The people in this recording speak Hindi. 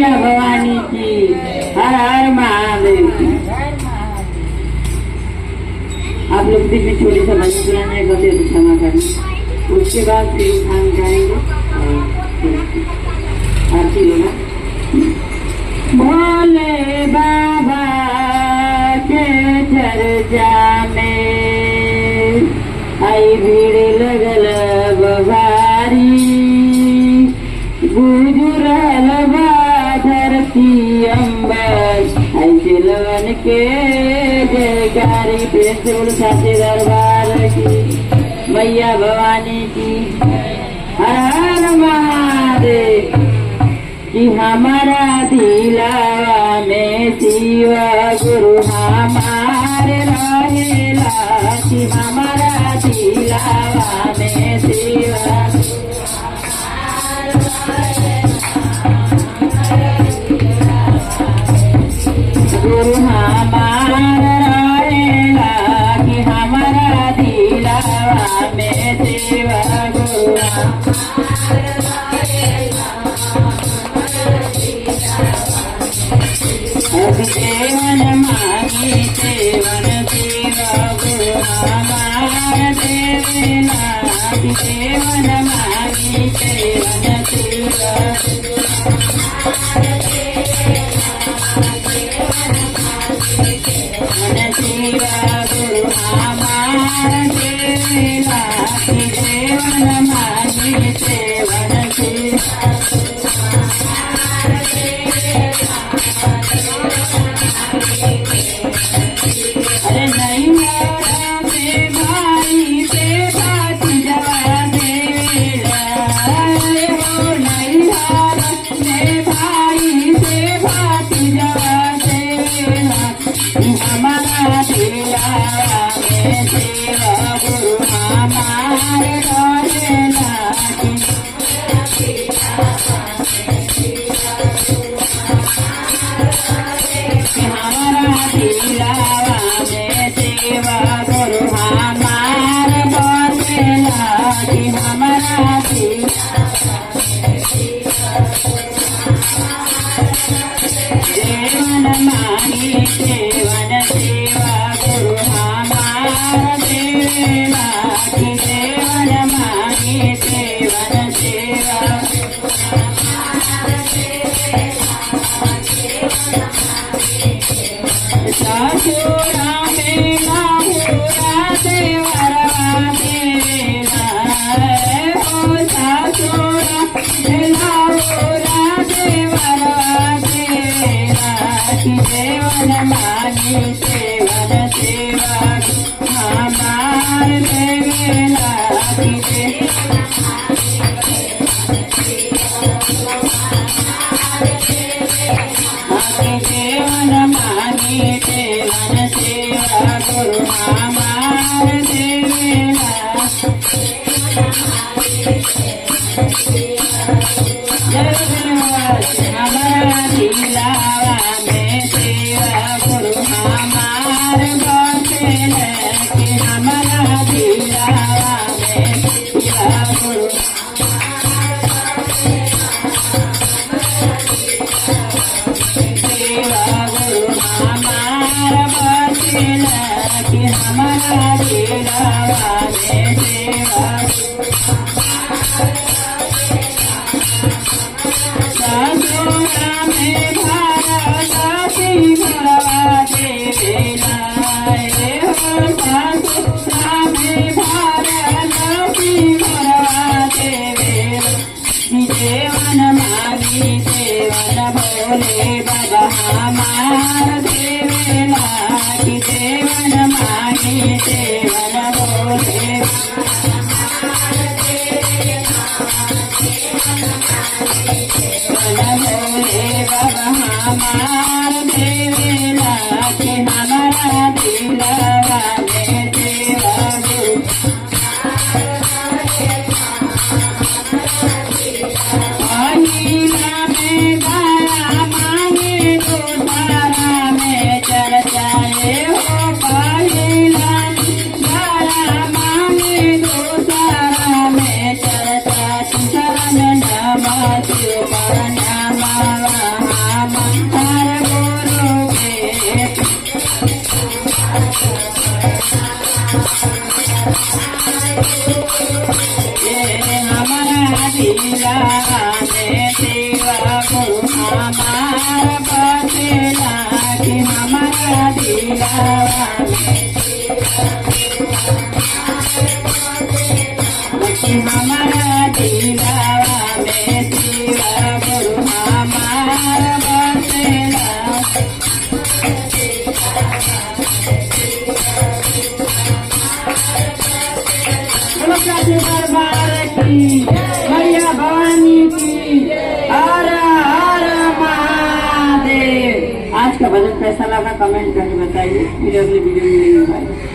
मैया भवानी की। हर हर महादेव की। आप लोग बीच में छोटी सा भजन सुनाने गले तो क्षमा करना। उसके बाद फिर खान जाएंगे आरती होगा। भोले बाबा के चर्चा में आई भीड़ लगल बवारी, गुजरल बा धरती अंबर, ऐसे लगन के जयकारी। पेशुल साथे दरबार की मैया भवानी की। हर हर महादेव कि हमारा दिलावा में शिव गुरु हमारे रहेला, कि हमारा दिलावा में शिव गुरु हमारा रहेला, कि हमारा दिलावा में शिव गुरु देवन मांगी देवन शिव गुरु हमारा देवेला, देवन मांगी देवन शिव शिव गुरु हमारा देवेला, देवन मांगी देवन शिव। अरे नहीं मेरे भाई से बात जवा देवेला, अरे हो नहीं मेरे भाई से बात जवा देवेला, हमारा दिलावा में शिव गुरु हमारे रहेला, हमारा दिलावा में शिव गुरु हमारे बसेला, कि हमारा देवन मांगी देवन शिव गुरु हमारा देवेला, कि देवन मांगी देवन शिव। सासुरा में लाहुरा देवरवा देवेला, हो सासुरा में लाहुरा देवरवा देवेला, कि देवन मांगी देवन शिव हमार देवेला, कि देवन मांगी देवन शिव गुरु हमार देवेला। हमारा दिलावा में शिव गुरु हमार बसेला, कि हमारा दिलावा में शिव गुरु हमारा बसेला, कि हमारा दिलावा में शिव। सासुरा में भारती भरवा देवेला, हो सासुरा में भारती भरवा देवेला, कि देवन मांगी देवन भोले बाबा हमार देवेला, कि देवन मांगी देवन भोले भोले बाबा हमार देवेला, कि हमारा दिलावा में शिव गुरु महिला में गाया मांगे दूसरा में चर्चाए, हो महिला गाया मांगे दूसरा में चर्चा। शरण नमः शिव नमः दिलावा में शिव गुरु हमार बसेला कि हमारा दिलावा में कि हमारा दिलावा में शिव गुरु हमार बसेला। दरबार की मैया भवानी की हर हर महादेव। आज का भजन कैसा लगा कमेंट करके बताइए। फिर अगले वीडियो में मिलेंगे।